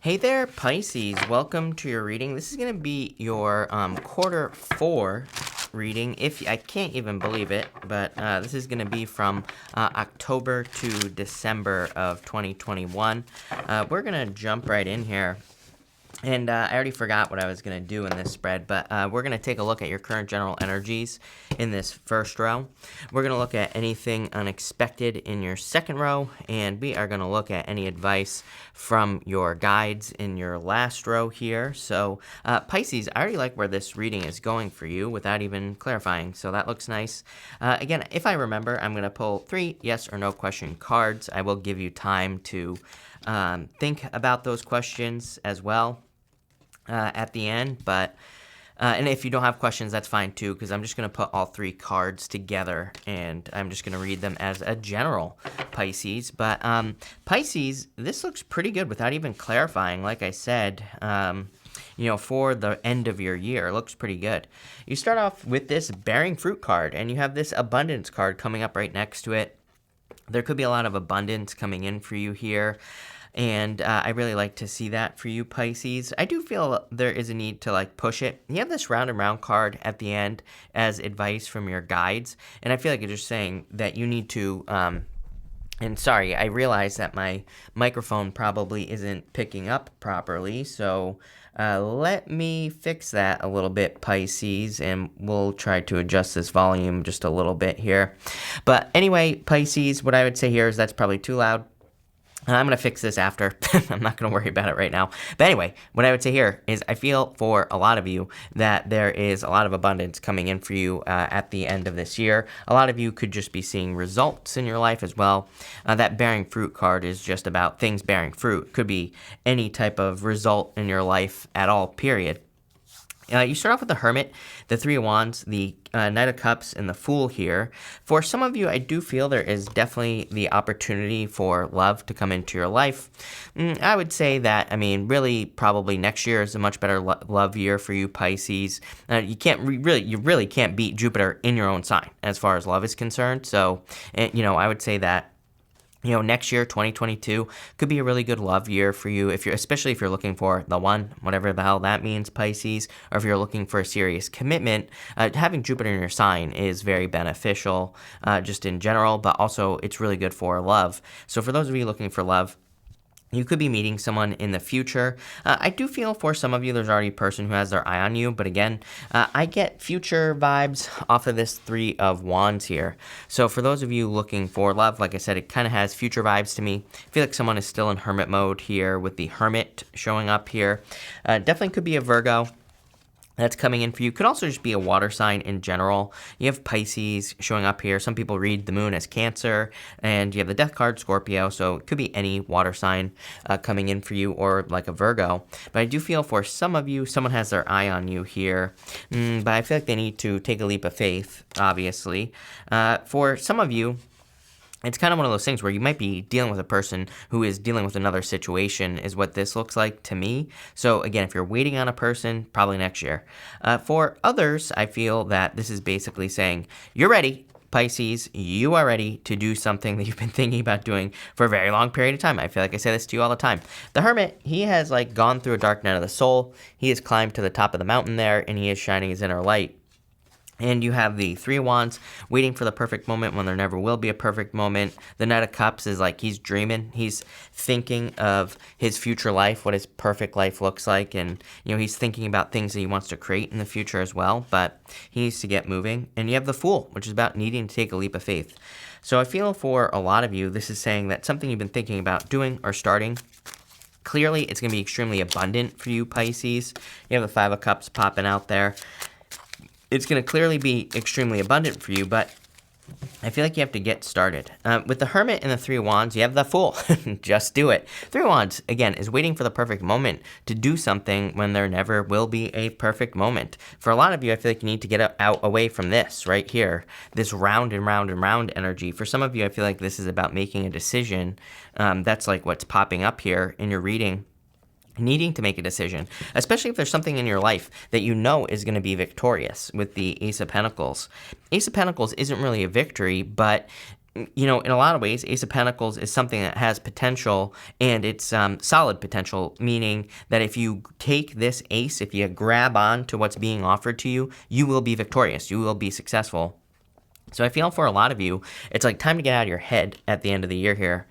Hey there, Pisces. Welcome to your reading. This is going to be your quarter 4 reading. If I can't even believe it, but this is going to be from October to December of 2021. We're going to jump right in here. And I already forgot what I was going to do in this spread, but we're going to take a look at your current general energies in this first row. We're going to look at anything unexpected in your second row, and we are going to look at any advice from your guides in your last row here. So, Pisces, I already like where this reading is going for you without even clarifying, so that looks nice. Again, if I remember, I'm going to pull 3 yes or no question cards. I will give you time to think about those questions as well at the end, but and if you don't have questions, that's fine too, because I'm just going to put all 3 cards together and I'm just going to read them as a general, Pisces. But Pisces, this looks pretty good without even clarifying. Like I said, for the end of your year, it looks pretty good. You start off with this bearing fruit card, and you have this abundance card coming up right next to it. There could be a lot of abundance coming in for you here. And I really like to see that for you, Pisces. I do feel there is a need to push it. You have this round and round card at the end as advice from your guides. And I feel like it's just saying that you need to, and sorry, I realize that my microphone probably isn't picking up properly. So let me fix that a little bit, Pisces, and we'll try to adjust this volume just a little bit here. But anyway, Pisces, what I would say here is that's probably too loud. I'm going to fix this after. I'm not going to worry about it right now. But anyway, what I would say here is I feel for a lot of you that there is a lot of abundance coming in for you at the end of this year. A lot of you could just be seeing results in your life as well. That bearing fruit card is just about things bearing fruit. Could be any type of result in your life at all, period. You start off with the Hermit, the 3 of Wands, the Knight of Cups, and the Fool here. For some of you, I do feel there is definitely the opportunity for love to come into your life. I would say that, really, probably next year is a much better love year for you, Pisces. You really can't beat Jupiter in your own sign as far as love is concerned. So, I would say that next year, 2022, could be a really good love year for you, especially if you're looking for the one, whatever the hell that means, Pisces, or if you're looking for a serious commitment. Having Jupiter in your sign is very beneficial, just in general, but also it's really good for love. So for those of you looking for love, you could be meeting someone in the future. I do feel for some of you there's already a person who has their eye on you, but again, I get future vibes off of this 3 of Wands here. So for those of you looking for love, like I said, it kind of has future vibes to me. I feel like someone is still in Hermit mode here with the Hermit showing up here. Definitely could be a Virgo that's coming in for you. Could also just be a water sign in general. You have Pisces showing up here. Some people read the moon as Cancer, and you have the death card, Scorpio, so it could be any water sign coming in for you, or like a Virgo. But I do feel for some of you, someone has their eye on you here, but I feel like they need to take a leap of faith, obviously. For some of you, it's kind of one of those things where you might be dealing with a person who is dealing with another situation, is what this looks like to me. So again, if you're waiting on a person, probably next year. For others, I feel that this is basically saying, you're ready, Pisces, you are ready to do something that you've been thinking about doing for a very long period of time. I feel like I say this to you all the time. The Hermit, he has gone through a dark night of the soul. He has climbed to the top of the mountain there, and he is shining his inner light. And you have the 3 of Wands waiting for the perfect moment when there never will be a perfect moment. The Knight of Cups is he's dreaming. He's thinking of his future life, what his perfect life looks like. And, he's thinking about things that he wants to create in the future as well. But he needs to get moving. And you have the Fool, which is about needing to take a leap of faith. So I feel for a lot of you, this is saying that something you've been thinking about doing or starting, clearly it's going to be extremely abundant for you, Pisces. You have the 5 of Cups popping out there. It's going to clearly be extremely abundant for you, but I feel like you have to get started. With the Hermit and the 3 of Wands, you have the Fool. Just do it. 3 of Wands, again, is waiting for the perfect moment to do something when there never will be a perfect moment. For a lot of you, I feel like you need to get away from this right here, this round and round and round energy. For some of you, I feel like this is about making a decision. That's what's popping up here in your reading. Needing to make a decision, especially if there's something in your life that is going to be victorious with the Ace of Pentacles. Ace of Pentacles isn't really a victory, but you know, in a lot of ways, Ace of Pentacles is something that has potential, and it's solid potential, meaning that if you take this ace, if you grab on to what's being offered to you, you will be victorious. You will be successful. So I feel for a lot of you, it's like time to get out of your head at the end of the year here.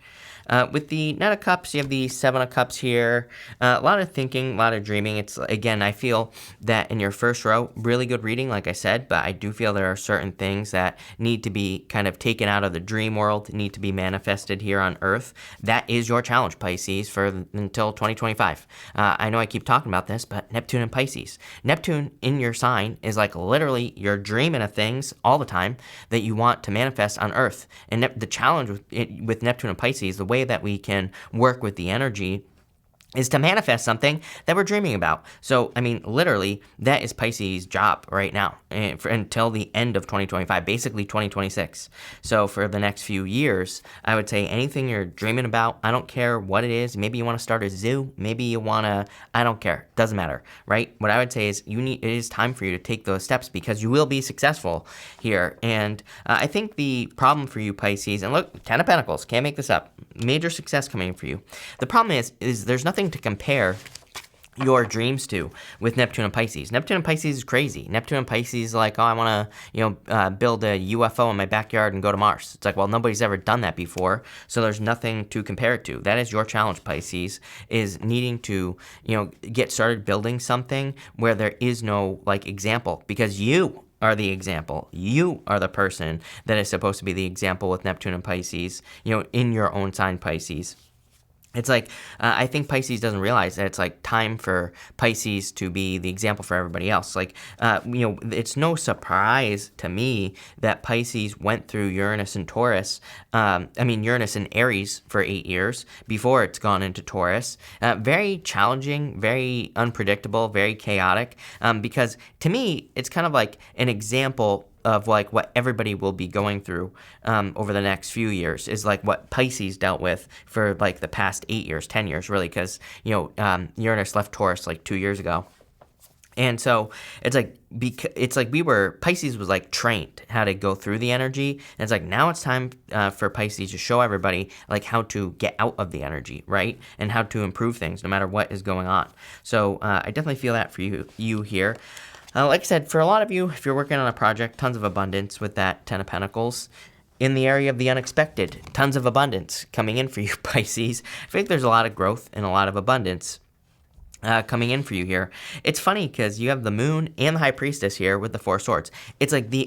With the Knight of Cups, you have the Seven of Cups here. A lot of thinking, a lot of dreaming. It's, again, I feel that in your first row, really good reading, like I said, but I do feel there are certain things that need to be kind of taken out of the dream world, need to be manifested here on Earth. That is your challenge, Pisces, for until 2025. I know I keep talking about this, but Neptune and Pisces. Neptune in your sign is like literally you're dreaming of things all the time that you want to manifest on Earth. And the challenge with Neptune and Pisces, the way that we can work with the energy is to manifest something that we're dreaming about. So, I mean, literally, that is Pisces' job right now until the end of 2025, basically 2026. So for the next few years, I would say anything you're dreaming about, I don't care what it is. Maybe you want to start a zoo. Maybe you want to, I don't care. Doesn't matter, right? What I would say is it is time for you to take those steps because you will be successful here. And I think the problem for you, Pisces, and look, 10 of Pentacles, can't make this up. Major success coming for you. The problem is there's nothing to compare your dreams to with Neptune and Pisces. Neptune and Pisces is crazy. Neptune and Pisces is like, oh, I want to, build a UFO in my backyard and go to Mars. It's like, well, nobody's ever done that before, so there's nothing to compare it to. That is your challenge, Pisces, is needing to, get started building something where there is no, like, example, because you are the example. You are the person that is supposed to be the example with Neptune and Pisces, in your own sign, Pisces. It's like, I think Pisces doesn't realize that it's like time for Pisces to be the example for everybody else. Like, it's no surprise to me that Pisces went through Uranus and Taurus, Uranus and Aries for 8 years before it's gone into Taurus. Very challenging, very unpredictable, very chaotic, because to me, it's kind of like an example of like what everybody will be going through over the next few years is like what Pisces dealt with for like the past 8 years, 10 years really, because Uranus left Taurus like 2 years ago. And so it's like Pisces was like trained how to go through the energy, and it's like now it's time for Pisces to show everybody like how to get out of the energy, right, and how to improve things no matter what is going on. So I definitely feel that for you here. Like I said, for a lot of you, if you're working on a project, tons of abundance with that 10 of Pentacles. In the area of the unexpected, tons of abundance coming in for you, Pisces. I think there's a lot of growth and a lot of abundance coming in for you here. It's funny because you have the Moon and the High Priestess here with the Four Swords. It's like the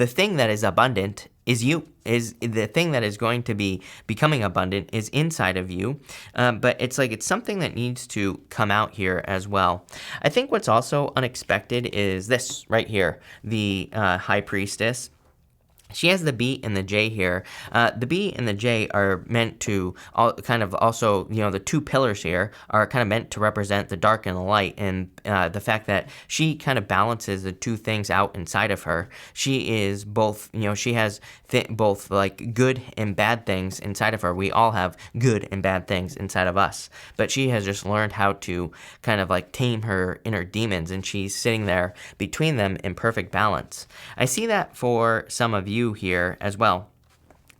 thing that is abundant is you. Is the thing that is going to be becoming abundant is inside of you, but it's like it's something that needs to come out here as well. I think what's also unexpected is this right here, the High Priestess. She has the B and the J here. The B and the J are meant to also, the two pillars here are kind of meant to represent the dark and the light, and the fact that she kind of balances the two things out inside of her. She is both, she has both like good and bad things inside of her. We all have good and bad things inside of us, but she has just learned how to kind of like tame her inner demons, and she's sitting there between them in perfect balance. I see that for some of you here as well.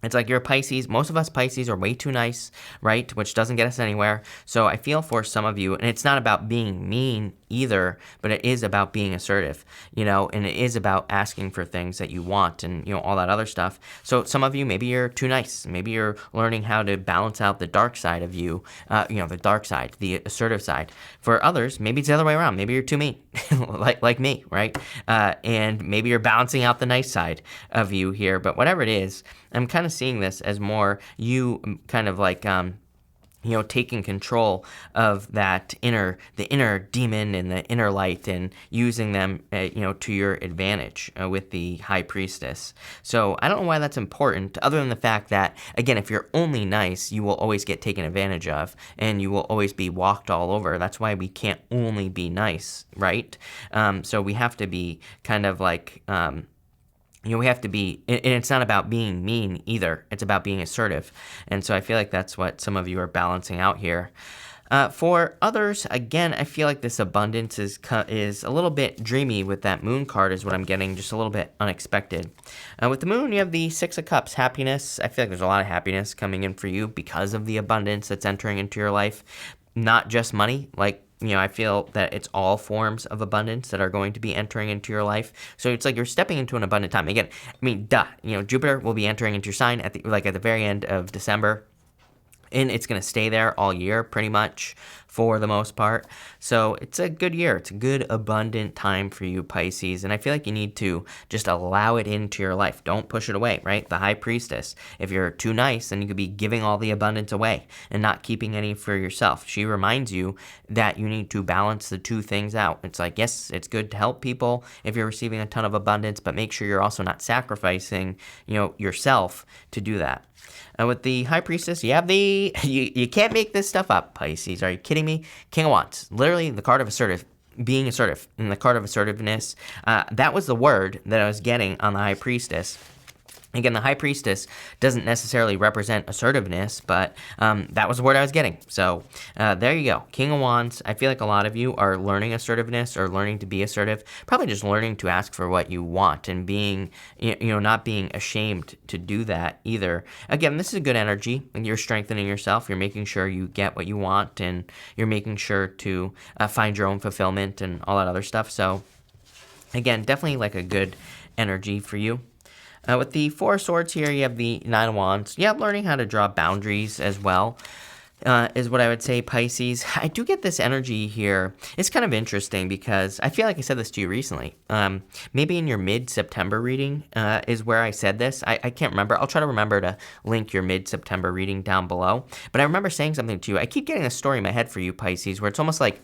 It's like you're Pisces. Most of us Pisces are way too nice, right? Which doesn't get us anywhere. So I feel for some of you, and it's not about being mean either, but it is about being assertive, and it is about asking for things that you want and, all that other stuff. So some of you, maybe you're too nice. Maybe you're learning how to balance out the dark side of you, the dark side, the assertive side. For others, maybe it's the other way around. Maybe you're too mean, like me, right? And maybe you're balancing out the nice side of you here. But whatever it is, I'm kind of seeing this as more you kind of like, taking control of the inner demon and the inner light and using them, to your advantage with the High Priestess. So I don't know why that's important, other than the fact that, again, if you're only nice, you will always get taken advantage of, and you will always be walked all over. That's why we can't only be nice, right? So we have to be kind of like, we have to be, and it's not about being mean either. It's about being assertive. And so I feel like that's what some of you are balancing out here. For others, again, I feel like this abundance is a little bit dreamy with that moon card is what I'm getting, just a little bit unexpected. With the moon, you have the Six of Cups, happiness. I feel like there's a lot of happiness coming in for you because of the abundance that's entering into your life. Not just money, like, I feel that it's all forms of abundance that are going to be entering into your life. So it's like you're stepping into an abundant time. Again, Jupiter will be entering into your sign at the very end of December. And it's going to stay there all year, pretty much, for the most part. So it's a good year. It's a good, abundant time for you, Pisces. And I feel like you need to just allow it into your life. Don't push it away, right? The High Priestess. If you're too nice, then you could be giving all the abundance away and not keeping any for yourself. She reminds you that you need to balance the two things out. It's like, yes, it's good to help people if you're receiving a ton of abundance, but make sure you're also not sacrificing, yourself to do that. With the High Priestess, you have you can't make this stuff up, Pisces. Are you kidding me? King of Wands, literally the card of being assertive, and the card of assertiveness. That was the word that I was getting on the High Priestess. Again, the High Priestess doesn't necessarily represent assertiveness, but that was the word I was getting. So there you go. King of Wands. I feel like a lot of you are learning assertiveness or learning to be assertive. Probably just learning to ask for what you want and being, not being ashamed to do that either. Again, this is a good energy. You're strengthening yourself. You're making sure you get what you want, and you're making sure to find your own fulfillment and all that other stuff. So again, definitely like a good energy for you. With the Four of Swords here, you have the Nine of Wands. Yeah, learning how to draw boundaries as well is what I would say, Pisces. I do get this energy here. It's kind of interesting because I feel like I said this to you recently. Maybe in your mid-September reading is where I said this. I can't remember. I'll try to remember to link your mid-September reading down below. But I remember saying something to you. I keep getting a story in my head for you, Pisces, where it's almost like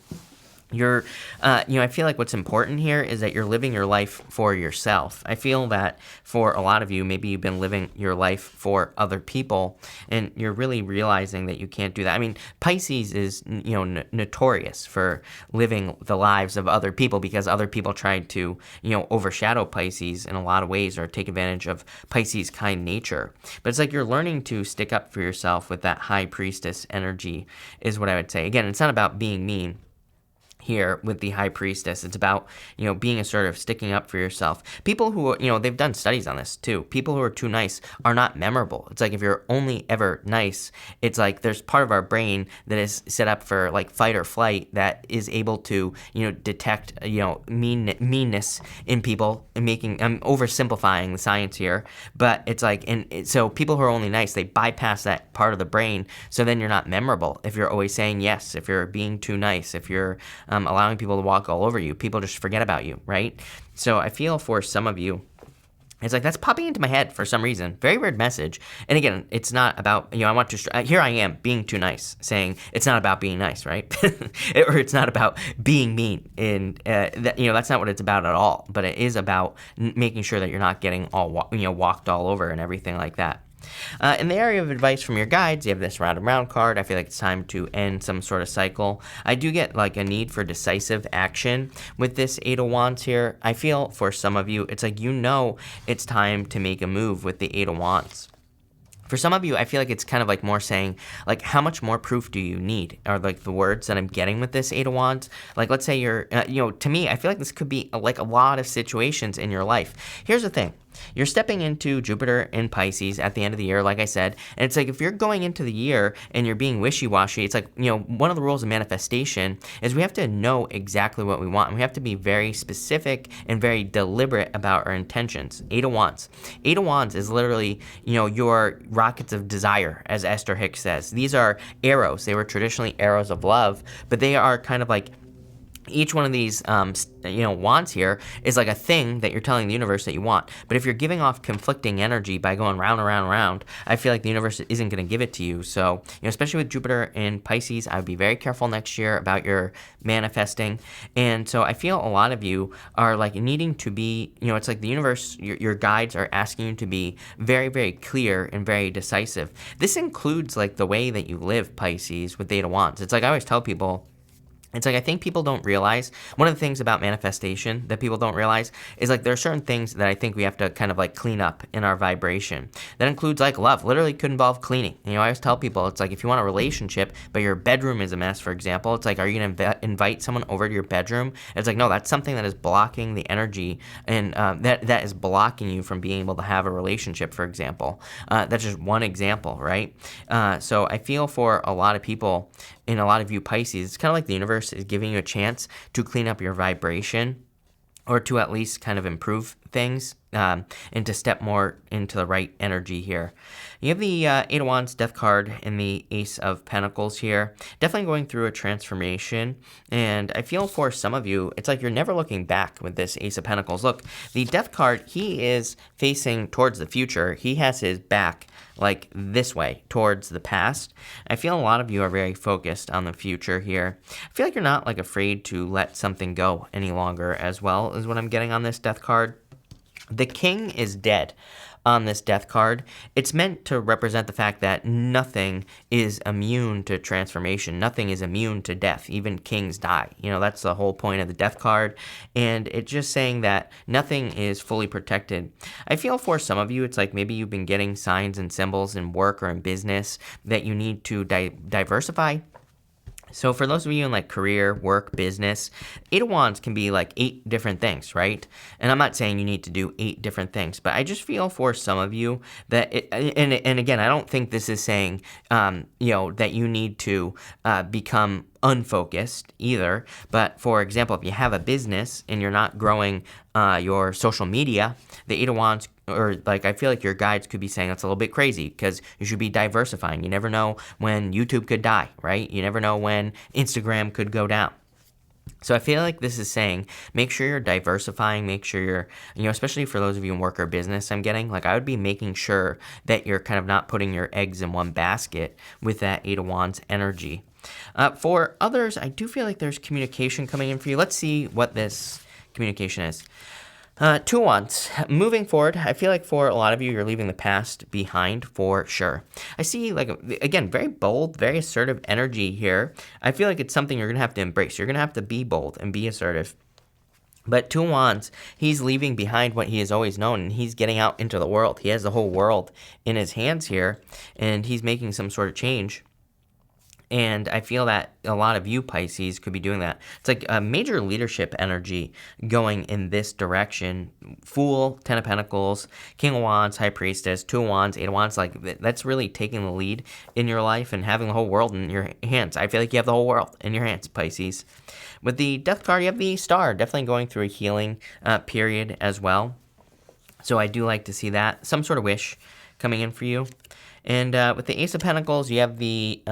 I feel like what's important here is that you're living your life for yourself. I feel that for a lot of you, maybe you've been living your life for other people, and you're really realizing that you can't do that. I mean, Pisces is, notorious for living the lives of other people because other people try to, overshadow Pisces in a lot of ways or take advantage of Pisces' kind nature. But it's like you're learning to stick up for yourself with that High Priestess energy is what I would say. Again, it's not about being mean here with the High Priestess. It's about, being assertive, sticking up for yourself. People who, they've done studies on this too. People who are too nice are not memorable. It's like if you're only ever nice, it's like there's part of our brain that is set up for like fight or flight that is able to, detect, meanness in people and I'm oversimplifying the science here, but it's like, so people who are only nice, they bypass that part of the brain. So then you're not memorable. If you're always saying yes, if you're being too nice, if you're allowing people to walk all over you, people just forget about you, right? So I feel for some of you, it's like that's popping into my head for some reason. Very weird message. And again, it's not about, I want to, here I am being too nice, saying it's not about being nice, right? Or it's not about being mean. And, that's not what it's about at all. But it is about making sure that you're not getting all, walked all over and everything like that. In the area of advice from your guides, you have this round and round card. I feel like it's time to end some sort of cycle. I do get like a need for decisive action with this Eight of Wands here. I feel for some of you, it's like it's time to make a move with the Eight of Wands. For some of you, I feel like it's kind of like more saying, like, how much more proof do you need? Are like the words that I'm getting with this Eight of Wands. Like, let's say you're, to me, I feel like this could be like a lot of situations in your life. Here's the thing. You're stepping into Jupiter in Pisces at the end of the year, like I said, and it's like if you're going into the year and you're being wishy-washy, it's like, one of the rules of manifestation is we have to know exactly what we want, and we have to be very specific and very deliberate about our intentions. Eight of Wands. Eight of Wands is literally, your rockets of desire, as Esther Hicks says. These are arrows. They were traditionally arrows of love, but they are kind of like each one of these, wands here is like a thing that you're telling the universe that you want. But if you're giving off conflicting energy by going round and round and round, I feel like the universe isn't going to give it to you. So, especially with Jupiter in Pisces, I would be very careful next year about your manifesting. And so I feel a lot of you are like needing to be, it's like the universe, your guides are asking you to be very, very clear and very decisive. This includes like the way that you live, Pisces, with the Eight of Wands. It's like I always tell people, It's like, I think people don't realize, one of the things about manifestation that people don't realize is like there are certain things that I think we have to kind of like clean up in our vibration. That includes like love, literally could involve cleaning. You know, I always tell people, it's like if you want a relationship, but your bedroom is a mess, for example, it's like, are you going to invite someone over to your bedroom? It's like, no, that's something that is blocking the energy and that is blocking you from being able to have a relationship, for example. That's just one example, right? So I feel for a lot of people, in a lot of you Pisces, it's kind of like the universe is giving you a chance to clean up your vibration, or to at least kind of improve things, and to step more into the right energy here. You have the Eight of Wands, Death card, and the Ace of Pentacles here. Definitely going through a transformation, and I feel for some of you, it's like you're never looking back with this Ace of Pentacles. Look, the Death card, he is facing towards the future. He has his back like this way towards the past. I feel a lot of you are very focused on the future here. I feel like you're not like afraid to let something go any longer as well, is what I'm getting on this Death card. The King is dead on this Death card. It's meant to represent the fact that nothing is immune to transformation. Nothing is immune to death. Even kings die. You know, that's the whole point of the Death card. And it's just saying that nothing is fully protected. I feel for some of you, it's like maybe you've been getting signs and symbols in work or in business that you need to diversify. So for those of you in like career, work, business, Eight of Wands can be like 8 different things, right? And I'm not saying you need to do 8 different things, but I just feel for some of you that, and again, I don't think this is saying, you know, that you need to become unfocused either. But for example, if you have a business and you're not growing your social media, the Eight of Wands, or like I feel like your guides could be saying that's a little bit crazy because you should be diversifying. You never know when YouTube could die, right? You never know when Instagram could go down. So I feel like this is saying, make sure you're diversifying, make sure you're, you know, especially for those of you in work or business, I'm getting, like I would be making sure that you're kind of not putting your eggs in one basket with that Eight of Wands energy. For others, I do feel like there's communication coming in for you. Let's see what this communication is. Two of Wands. Moving forward, I feel like for a lot of you, you're leaving the past behind for sure. I see, like, again, very bold, very assertive energy here. I feel like it's something you're going to have to embrace. You're going to have to be bold and be assertive. But Two of Wands, he's leaving behind what he has always known, and he's getting out into the world. He has the whole world in his hands here, and he's making some sort of change. And I feel that a lot of you Pisces could be doing that. It's like a major leadership energy going in this direction. Fool, Ten of Pentacles, King of Wands, High Priestess, Two of Wands, Eight of Wands. Like that's really taking the lead in your life and having the whole world in your hands. I feel like you have the whole world in your hands, Pisces. With the Death card, you have the Star, definitely going through a healing period as well. So I do like to see that. Some sort of wish coming in for you. And with the Ace of Pentacles, you have the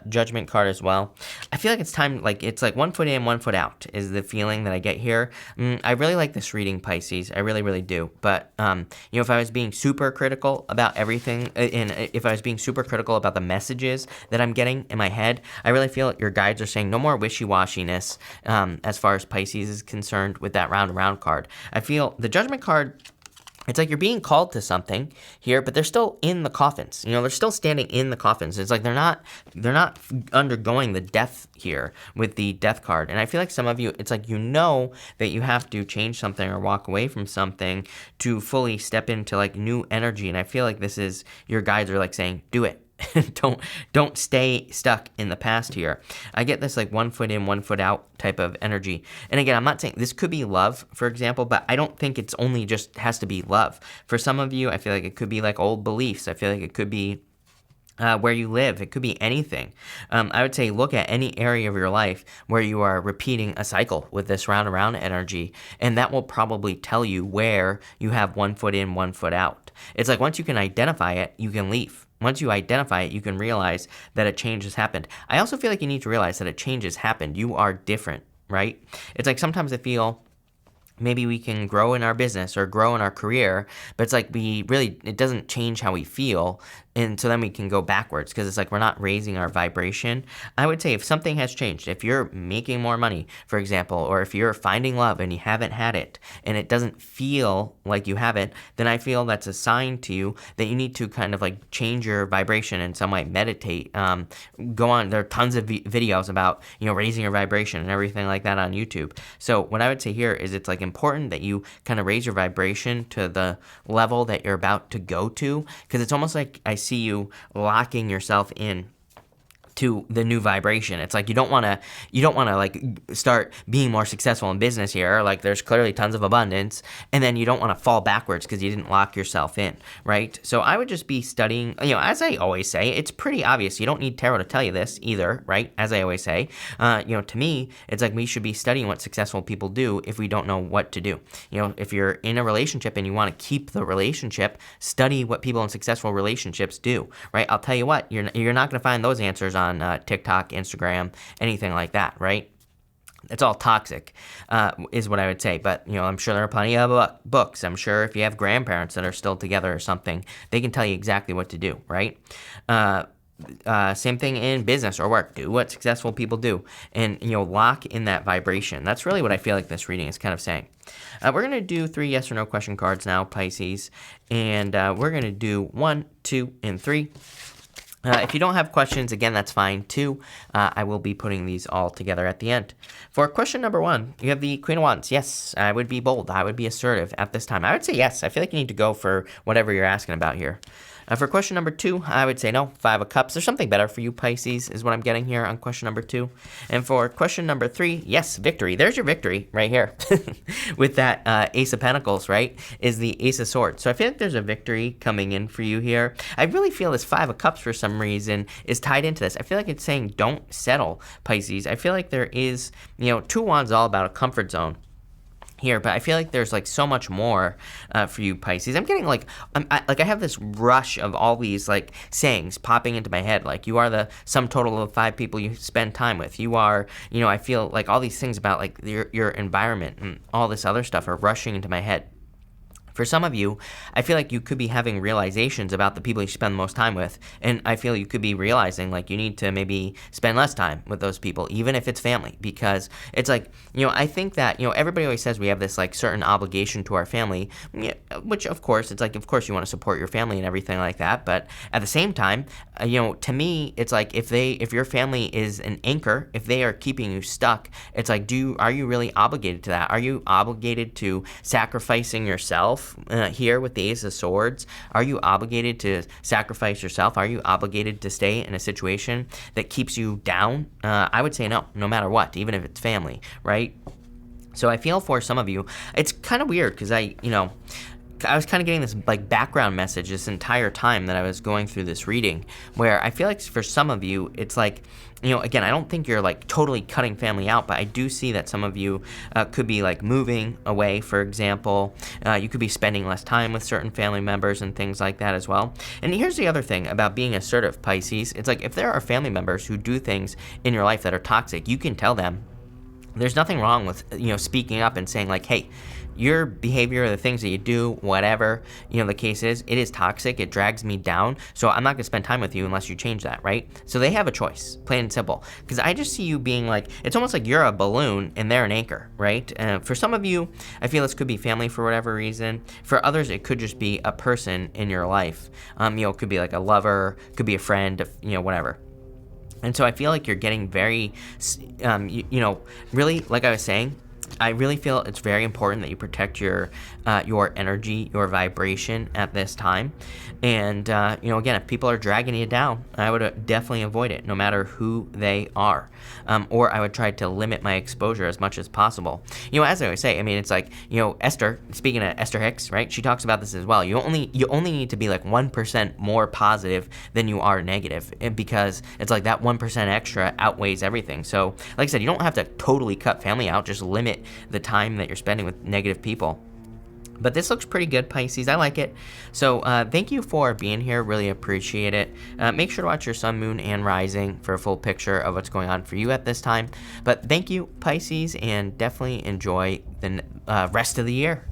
Judgment card as well. I feel like it's time, like it's like 1 foot in, 1 foot out is the feeling that I get here. I really like this reading, Pisces. I really, really do. But, you know, if I was being super critical about everything, and if I was being super critical about the messages that I'm getting in my head, I really feel like your guides are saying no more wishy-washiness as far as Pisces is concerned with that round and round card. I feel the Judgment card, it's like you're being called to something here, but they're still in the coffins. You know, they're still standing in the coffins. It's like they're not undergoing the death here with the Death card. And I feel like some of you, it's like you know that you have to change something or walk away from something to fully step into like new energy. And I feel like this is, your guides are like saying, do it. Don't stay stuck in the past here. I get this like 1 foot in, 1 foot out type of energy. And again, I'm not saying this could be love, for example, but I don't think it's only just has to be love. For some of you, I feel like it could be like old beliefs. I feel like it could be where you live. It could be anything. I would say look at any area of your life where you are repeating a cycle with this round and round energy, and that will probably tell you where you have 1 foot in, 1 foot out. It's like once you can identify it, you can leave. Once you identify it, you can realize that a change has happened. I also feel like you need to realize that a change has happened. You are different, right? It's like sometimes I feel maybe we can grow in our business or grow in our career, but it's like it doesn't change how we feel And so then we can go backwards because it's like we're not raising our vibration. I would say if something has changed, if you're making more money, for example, or if you're finding love and you haven't had it and it doesn't feel like you have it, then I feel that's a sign to you that you need to kind of like change your vibration in some way, meditate, go on. There are tons of videos about, raising your vibration and everything like that on YouTube. So what I would say here is it's like important that you kind of raise your vibration to the level that you're about to go to, because it's almost like I see you locking yourself in to the new vibration. It's like you don't want to like start being more successful in business here. Like there's clearly tons of abundance, and then you don't want to fall backwards because you didn't lock yourself in, right? So I would just be studying, as I always say, it's pretty obvious. You don't need tarot to tell you this either, right? As I always say, to me, it's like we should be studying what successful people do if we don't know what to do. If you're in a relationship and you want to keep the relationship, study what people in successful relationships do, right? I'll tell you what, you're not going to find those answers on TikTok, Instagram, anything like that, right? It's all toxic, is what I would say. But, I'm sure there are plenty of books. I'm sure if you have grandparents that are still together or something, they can tell you exactly what to do, right? Same thing in business or work. Do what successful people do and, lock in that vibration. That's really what I feel like this reading is kind of saying. We're going to do 3 yes or no question cards now, Pisces, and we're going to do 1, 2, and 3. If you don't have questions, again, that's fine too. I will be putting these all together at the end. For question number 1, you have the Queen of Wands. Yes, I would be bold. I would be assertive at this time. I would say yes. I feel like you need to go for whatever you're asking about here. For question number 2, I would say no. 5 of Cups. There's something better for you, Pisces, is what I'm getting here on question number 2. And for question number 3, yes, victory. There's your victory right here with that Ace of Pentacles, right, is the Ace of Swords. So I feel like there's a victory coming in for you here. I really feel this 5 of Cups for some reason is tied into this. I feel like it's saying don't settle, Pisces. I feel like there is, 2 Wands all about a comfort zone here, but I feel like there's like so much more for you, Pisces. I'm getting like, I have this rush of all these like sayings popping into my head. Like you are the sum total of 5 people you spend time with. You are, I feel like all these things about like your environment and all this other stuff are rushing into my head. For some of you, I feel like you could be having realizations about the people you spend the most time with, and I feel you could be realizing like you need to maybe spend less time with those people, even if it's family, because it's like, I think that, everybody always says we have this like certain obligation to our family, which of course, it's like, of course you want to support your family and everything like that, but at the same time, to me, it's like if your family is an anchor, if they are keeping you stuck, it's like, are you really obligated to that? Are you obligated to sacrificing yourself? Here with the Ace of Swords, are you obligated to sacrifice yourself? Are you obligated to stay in a situation that keeps you down? I would say no matter what, even if it's family, right? So I feel for some of you, it's kind of weird because I was kind of getting this like background message this entire time that I was going through this reading, where I feel like for some of you, it's like, again, I don't think you're like totally cutting family out, but I do see that some of you could be like moving away, for example. You could be spending less time with certain family members and things like that as well. And here's the other thing about being assertive, Pisces. It's like if there are family members who do things in your life that are toxic, you can tell them. There's nothing wrong with, speaking up and saying like, hey, your behavior, the things that you do, whatever, the case is, it is toxic, it drags me down, so I'm not going to spend time with you unless you change that, right? So they have a choice, plain and simple. Because I just see you being like, it's almost like you're a balloon and they're an anchor, right? For some of you, I feel this could be family for whatever reason. For others, it could just be a person in your life. It could be like a lover, could be a friend, whatever. And so I feel like you're getting very, really, like I was saying, I really feel it's very important that you protect your energy, your vibration at this time. And, again, if people are dragging you down, I would definitely avoid it, no matter who they are. Or I would try to limit my exposure as much as possible. As I always say, it's like, Esther, speaking of Esther Hicks, right? She talks about this as well. You only need to be like 1% more positive than you are negative, because it's like that 1% extra outweighs everything. So, like I said, you don't have to totally cut family out, just limit the time that you're spending with negative people. But this looks pretty good, Pisces. I like it. So thank you for being here. Really appreciate it. Make sure to watch your sun, moon, and rising for a full picture of what's going on for you at this time. But thank you, Pisces, and definitely enjoy the rest of the year.